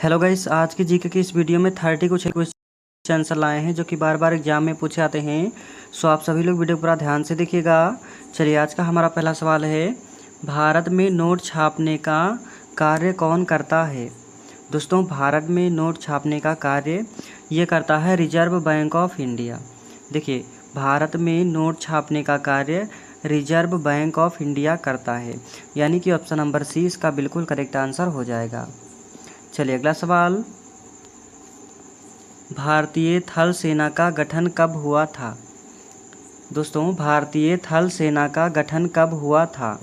Hello guys, आज की GK की इस वीडियो में 30 कुछ क्वेश्चन आंसर लाए हैं जो कि बार बार एग्जाम में पूछे आते हैं। सो आप सभी लोग वीडियो पूरा ध्यान से देखिएगा। चलिए, आज का हमारा पहला सवाल है, भारत में नोट छापने का कार्य कौन करता है। दोस्तों, भारत में नोट छापने का कार्य ये करता है रिजर्व बैंक ऑफ इंडिया। देखिए, भारत में नोट छापने का कार्य रिजर्व बैंक ऑफ इंडिया करता है, यानी कि ऑप्शन नंबर सी इसका बिल्कुल करेक्ट आंसर हो जाएगा। चलिए, अगला सवाल, भारतीय थल सेना का गठन कब हुआ था। दोस्तों, भारतीय थल सेना का गठन कब हुआ था।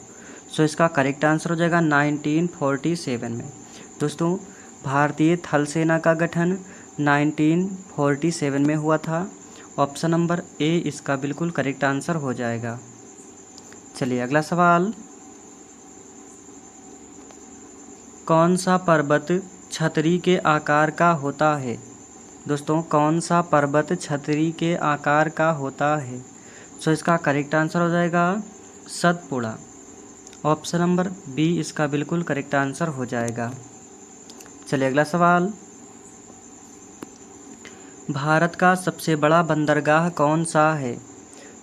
सो इसका करेक्ट आंसर हो जाएगा 1947 में। दोस्तों, भारतीय थल सेना का गठन 1947 में हुआ था। ऑप्शन नंबर ए इसका बिल्कुल करेक्ट आंसर हो जाएगा। चलिए, अगला सवाल, कौन सा पर्वत छतरी के आकार का होता है। दोस्तों, कौन सा पर्वत छतरी के आकार का होता है। सो इसका करेक्ट आंसर हो जाएगा सतपुड़ा। ऑप्शन नंबर बी इसका बिल्कुल करेक्ट आंसर हो जाएगा। चलिए, अगला सवाल, भारत का सबसे बड़ा बंदरगाह कौन सा है।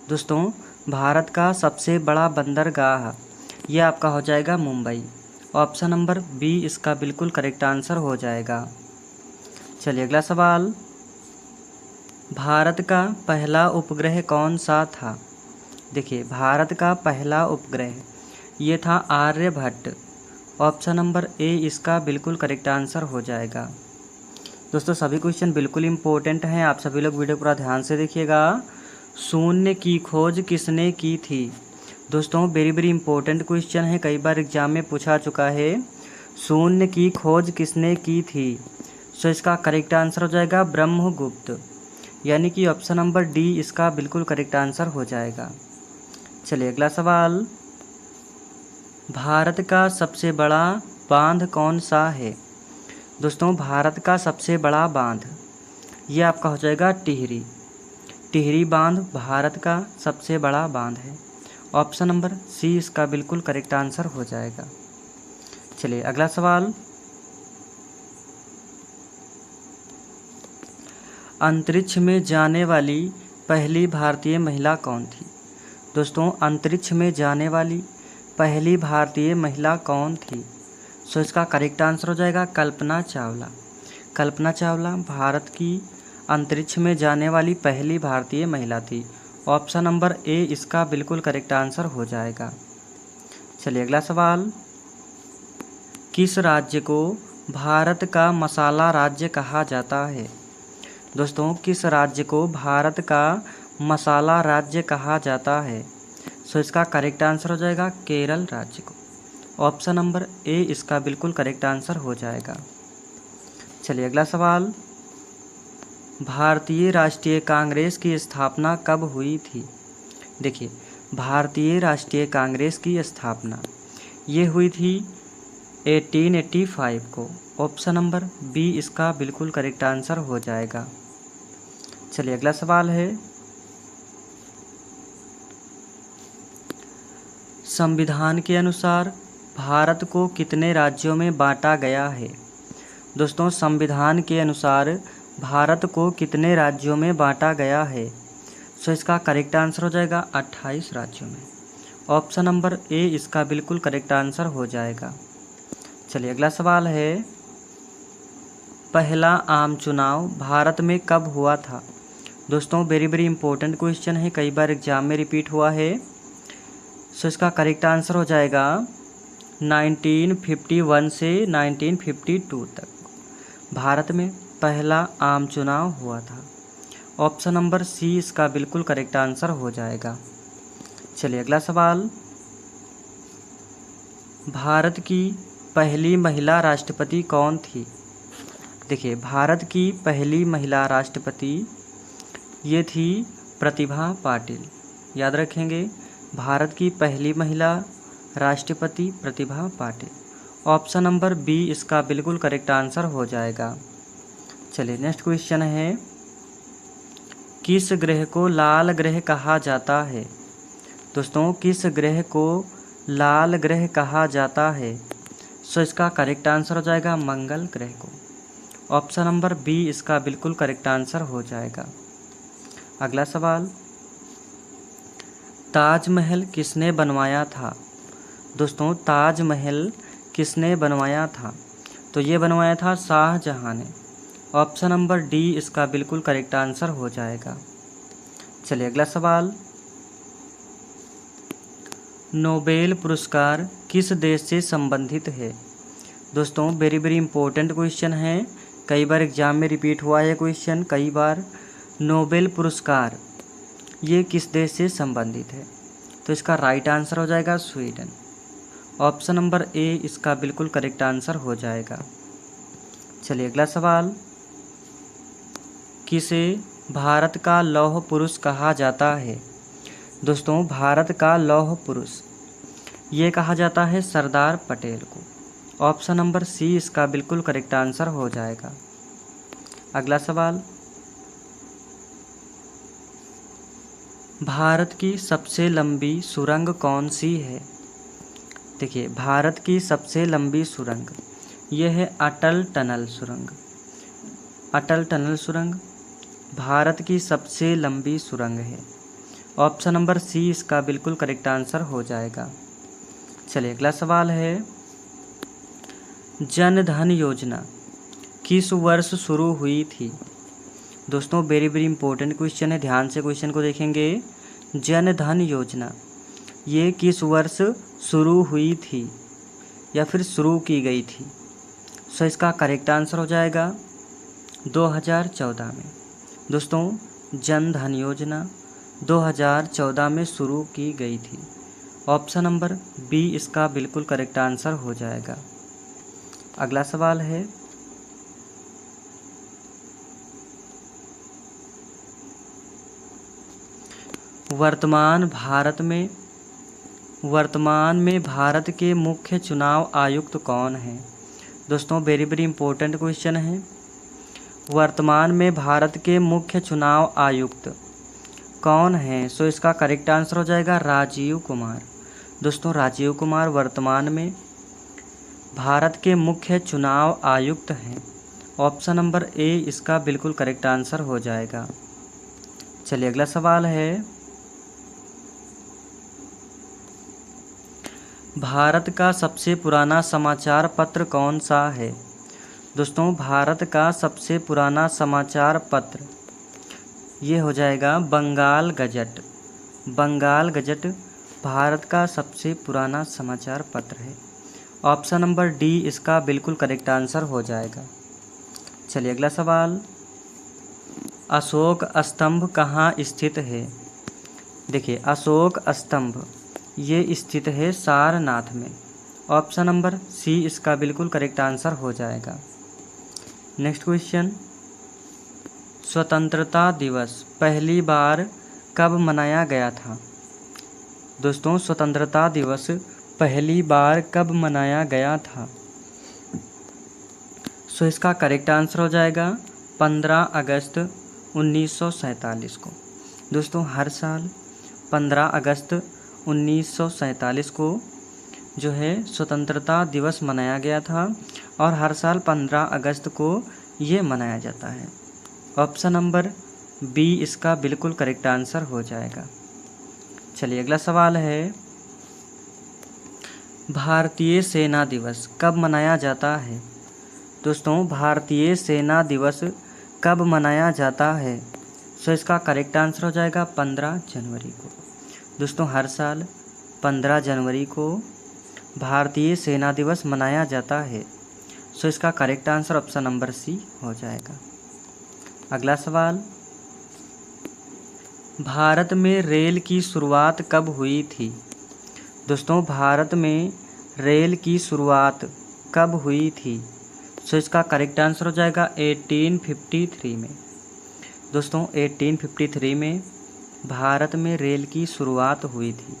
दोस्तों, भारत का सबसे बड़ा बंदरगाह ये आपका हो जाएगा मुंबई। ऑप्शन नंबर बी इसका बिल्कुल करेक्ट आंसर हो जाएगा। चलिए, अगला सवाल, भारत का पहला उपग्रह कौन सा था। देखिए, भारत का पहला उपग्रह ये था आर्यभट्ट। ऑप्शन नंबर ए इसका बिल्कुल करेक्ट आंसर हो जाएगा। दोस्तों, सभी क्वेश्चन बिल्कुल इम्पोर्टेंट हैं, आप सभी लोग वीडियो पूरा ध्यान से देखिएगा। शून्य की खोज किसने की थी। दोस्तों, वेरी वेरी इंपॉर्टेंट क्वेश्चन है, कई बार एग्जाम में पूछा चुका है। शून्य की खोज किसने की थी। सो इसका करेक्ट आंसर हो जाएगा ब्रह्मगुप्त, यानी कि ऑप्शन नंबर डी इसका बिल्कुल करेक्ट आंसर हो जाएगा। चलिए, अगला सवाल, भारत का सबसे बड़ा बांध कौन सा है। दोस्तों, भारत का सबसे बड़ा बांध ये आपका हो जाएगा टिहरी। टिहरी बांध भारत का सबसे बड़ा बांध है। ऑप्शन नंबर सी इसका बिल्कुल करेक्ट आंसर हो जाएगा। चलिए, अगला सवाल, अंतरिक्ष में जाने वाली पहली भारतीय महिला कौन थी। दोस्तों, अंतरिक्ष में जाने वाली पहली भारतीय महिला कौन थी। सो इसका करेक्ट आंसर हो जाएगा कल्पना चावला। कल्पना चावला भारत की अंतरिक्ष में जाने वाली पहली भारतीय महिला थी। ऑप्शन नंबर ए इसका बिल्कुल करेक्ट आंसर हो जाएगा। चलिए, अगला सवाल, किस राज्य को भारत का मसाला राज्य कहा जाता है। दोस्तों, किस राज्य को भारत का मसाला राज्य कहा जाता है। सो इसका करेक्ट आंसर हो जाएगा केरल राज्य को। ऑप्शन नंबर ए इसका बिल्कुल करेक्ट आंसर हो जाएगा। चलिए, अगला सवाल, भारतीय राष्ट्रीय कांग्रेस की स्थापना कब हुई थी। देखिए, भारतीय राष्ट्रीय कांग्रेस की स्थापना ये हुई थी 1885 को। ऑप्शन नंबर बी इसका बिल्कुल करेक्ट आंसर हो जाएगा। चलिए, अगला सवाल है, संविधान के अनुसार भारत को कितने राज्यों में बांटा गया है। दोस्तों, संविधान के अनुसार भारत को कितने राज्यों में बांटा गया है। सो इसका करेक्ट आंसर हो जाएगा 28 राज्यों में। ऑप्शन नंबर ए इसका बिल्कुल करेक्ट आंसर हो जाएगा। चलिए, अगला सवाल है, पहला आम चुनाव भारत में कब हुआ था। दोस्तों, वेरी वेरी इंपॉर्टेंट क्वेश्चन है, कई बार एग्जाम में रिपीट हुआ है। सो इसका करेक्ट आंसर हो जाएगा 1951 से 1952 तक भारत में पहला आम चुनाव हुआ था। ऑप्शन नंबर सी इसका बिल्कुल करेक्ट आंसर हो जाएगा। चलिए, अगला सवाल, भारत की पहली महिला राष्ट्रपति कौन थी। देखिए, भारत की पहली महिला राष्ट्रपति ये थी प्रतिभा पाटिल। याद रखेंगे, भारत की पहली महिला राष्ट्रपति Pratibha Patil. Option number B इसका बिल्कुल करेक्ट आंसर हो जाएगा। चलिए, नेक्स्ट क्वेश्चन है, किस ग्रह को लाल ग्रह कहा जाता है। दोस्तों, किस ग्रह को लाल ग्रह कहा जाता है। सो इसका करेक्ट आंसर हो जाएगा मंगल ग्रह को। ऑप्शन नंबर बी इसका बिल्कुल करेक्ट आंसर हो जाएगा। अगला सवाल, ताजमहल किसने बनवाया था? दोस्तों ताजमहल किसने बनवाया था? तो ये बनवाया था शाहजहां ने। ऑप्शन नंबर डी इसका बिल्कुल करेक्ट आंसर हो जाएगा। चलिए अगला सवाल, नोबेल पुरस्कार किस देश से संबंधित है? दोस्तों वेरी वेरी इंपॉर्टेंट क्वेश्चन है, कई बार एग्जाम में रिपीट हुआ है क्वेश्चन कई बार। नोबेल पुरस्कार ये किस देश से संबंधित है? तो इसका राइट आंसर हो जाएगा स्वीडन। ऑप्शन नंबर ए इसका बिल्कुल करेक्ट आंसर हो जाएगा। चलिए अगला सवाल, किसे भारत का लौह पुरुष कहा जाता है? दोस्तों भारत का लौह पुरुष ये कहा जाता है सरदार पटेल को। ऑप्शन नंबर सी इसका बिल्कुल करेक्ट आंसर हो जाएगा। अगला सवाल, भारत की सबसे लंबी सुरंग कौन सी है? देखिए भारत की सबसे लंबी सुरंग ये है अटल टनल सुरंग। अटल टनल सुरंग भारत की सबसे लंबी सुरंग है। ऑप्शन नंबर सी इसका बिल्कुल करेक्ट आंसर हो जाएगा। चलिए अगला सवाल है, जन धन योजना किस वर्ष शुरू हुई थी? दोस्तों वेरी वेरी इंपॉर्टेंट क्वेश्चन है, ध्यान से क्वेश्चन को देखेंगे। जन धन योजना ये किस वर्ष शुरू हुई थी या फिर शुरू की गई थी? सो इसका करेक्ट आंसर हो जाएगा 2014 में। दोस्तों जन धन योजना 2014 में शुरू की गई थी। ऑप्शन नंबर बी इसका बिल्कुल करेक्ट आंसर हो जाएगा। अगला सवाल है, वर्तमान में भारत के मुख्य चुनाव आयुक्त कौन हैं? दोस्तों वेरी वेरी इंपॉर्टेंट क्वेश्चन है। वर्तमान में भारत के मुख्य चुनाव आयुक्त कौन हैं? सो इसका करेक्ट आंसर हो जाएगा राजीव कुमार। दोस्तों राजीव कुमार वर्तमान में भारत के मुख्य चुनाव आयुक्त हैं। ऑप्शन नंबर ए इसका बिल्कुल करेक्ट आंसर हो जाएगा। चलिए अगला सवाल है, भारत का सबसे पुराना समाचार पत्र कौन सा है? दोस्तों भारत का सबसे पुराना समाचार पत्र ये हो जाएगा बंगाल गजट। बंगाल गजट भारत का सबसे पुराना समाचार पत्र है। ऑप्शन नंबर डी इसका बिल्कुल करेक्ट आंसर हो जाएगा। चलिए अगला सवाल, अशोक स्तंभ कहाँ स्थित है? देखिए अशोक स्तंभ ये स्थित है सारनाथ में। ऑप्शन नंबर सी इसका बिल्कुल करेक्ट आंसर हो जाएगा। नेक्स्ट क्वेश्चन, स्वतंत्रता दिवस पहली बार कब मनाया गया था? दोस्तों स्वतंत्रता दिवस पहली बार कब मनाया गया था? सो इसका करेक्ट आंसर हो जाएगा 15 अगस्त 1947 को। दोस्तों हर साल 15 अगस्त 1947 को जो है स्वतंत्रता दिवस मनाया गया था और हर साल 15 अगस्त को ये मनाया जाता है। ऑप्शन नंबर बी इसका बिल्कुल करेक्ट आंसर हो जाएगा। चलिए अगला सवाल है, भारतीय सेना दिवस कब मनाया जाता है? दोस्तों भारतीय सेना दिवस कब मनाया जाता है? सो इसका करेक्ट आंसर हो जाएगा 15 जनवरी को। दोस्तों हर साल 15 जनवरी को भारतीय सेना दिवस मनाया जाता है। सो इसका correct answer option number C हो जाएगा। अगला सवाल, भारत में रेल की शुरुआत कब हुई थी? दोस्तों भारत में रेल की शुरुआत कब हुई थी? सो इसका करेक्ट आंसर हो जाएगा 1853 में। दोस्तों 1853 में भारत में रेल की शुरुआत हुई थी।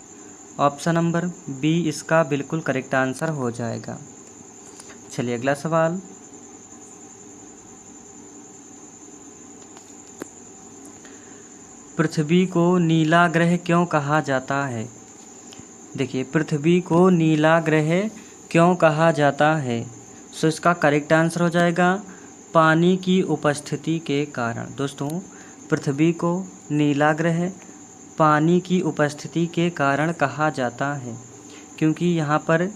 ऑप्शन नंबर बी इसका बिल्कुल करेक्ट आंसर हो जाएगा। चलिए अगला सवाल, पृथ्वी को नीला ग्रह क्यों कहा जाता है? देखिए पृथ्वी को नीला ग्रह क्यों कहा जाता है? सो इसका करेक्ट आंसर हो जाएगा पानी की उपस्थिति के कारण। दोस्तों, पृथ्वी को नीला ग्रह पानी की उपस्थिति के कारण कहा जाता है, क्योंकि यहाँ पर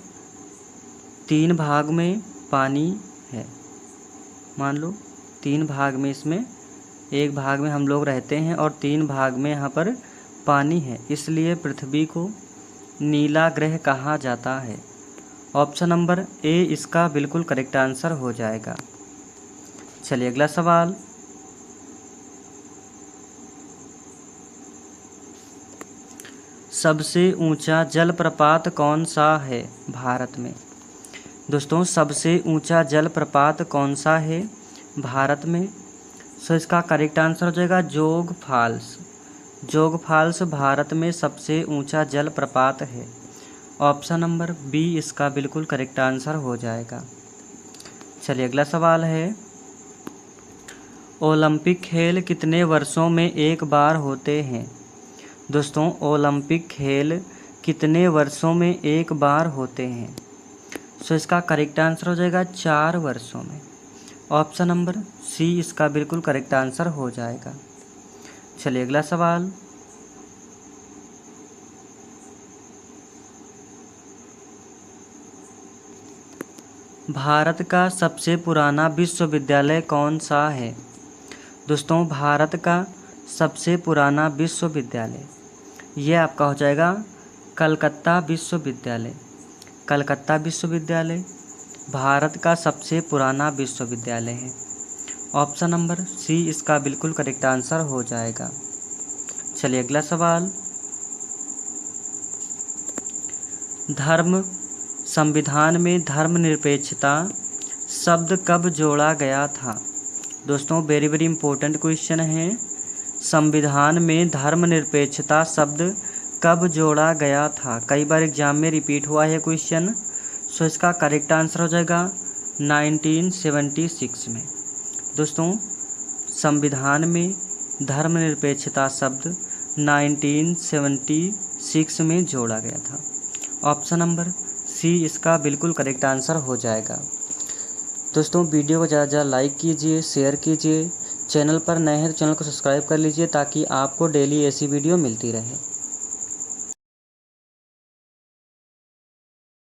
3 भाग में पानी है। मान लो 3 भाग में, इसमें 1 भाग में हम लोग रहते हैं और 3 भाग में यहाँ पर पानी है, इसलिए पृथ्वी को नीला ग्रह कहा जाता है। ऑप्शन नंबर ए इसका बिल्कुल करेक्ट आंसर हो जाएगा। चलिए अगला सवाल। सबसे ऊंचा जलप्रपात कौन सा है भारत में? दोस्तों, सबसे ऊंचा जलप्रपात कौन सा है भारत में? सो इसका करेक्ट आंसर हो जाएगा जोग फॉल्स। जोग फॉल्स भारत में सबसे ऊंचा जलप्रपात है। ऑप्शन नंबर बी इसका बिल्कुल करेक्ट आंसर हो जाएगा। चलिए अगला सवाल है। ओलंपिक खेल कितने वर्षों में एक बार होते हैं? दोस्तों, ओलंपिक खेल कितने वर्षों में एक बार होते हैं? सो इसका करेक्ट आंसर हो जाएगा 4 वर्षों में। ऑप्शन नंबर सी इसका बिल्कुल करेक्ट आंसर हो जाएगा। चलिए अगला सवाल। भारत का सबसे पुराना विश्वविद्यालय कौन सा है? दोस्तों, भारत का सबसे पुराना विश्वविद्यालय ये आपका हो जाएगा कलकत्ता विश्वविद्यालय। कलकत्ता विश्वविद्यालय भारत का सबसे पुराना विश्वविद्यालय है। ऑप्शन नंबर सी इसका बिल्कुल करेक्ट आंसर हो जाएगा। चलिए अगला सवाल। संविधान में धर्मनिरपेक्षता शब्द कब जोड़ा गया था? दोस्तों, वेरी वेरी इंपॉर्टेंट क्वेश्चन है। संविधान में धर्मनिरपेक्षता शब्द कब जोड़ा गया था? कई बार एग्जाम में रिपीट हुआ है क्वेश्चन। सो इसका करेक्ट आंसर हो जाएगा 1976 में। दोस्तों, संविधान में धर्मनिरपेक्षता शब्द 1976 में जोड़ा गया था। ऑप्शन नंबर सी इसका बिल्कुल करेक्ट आंसर हो जाएगा। दोस्तों, वीडियो को ज़्यादा ज़्यादा लाइक कीजिए, शेयर कीजिए। चैनल पर नए हैं तो चैनल को सब्सक्राइब कर लीजिए ताकि आपको डेली ऐसी वीडियो मिलती रहे।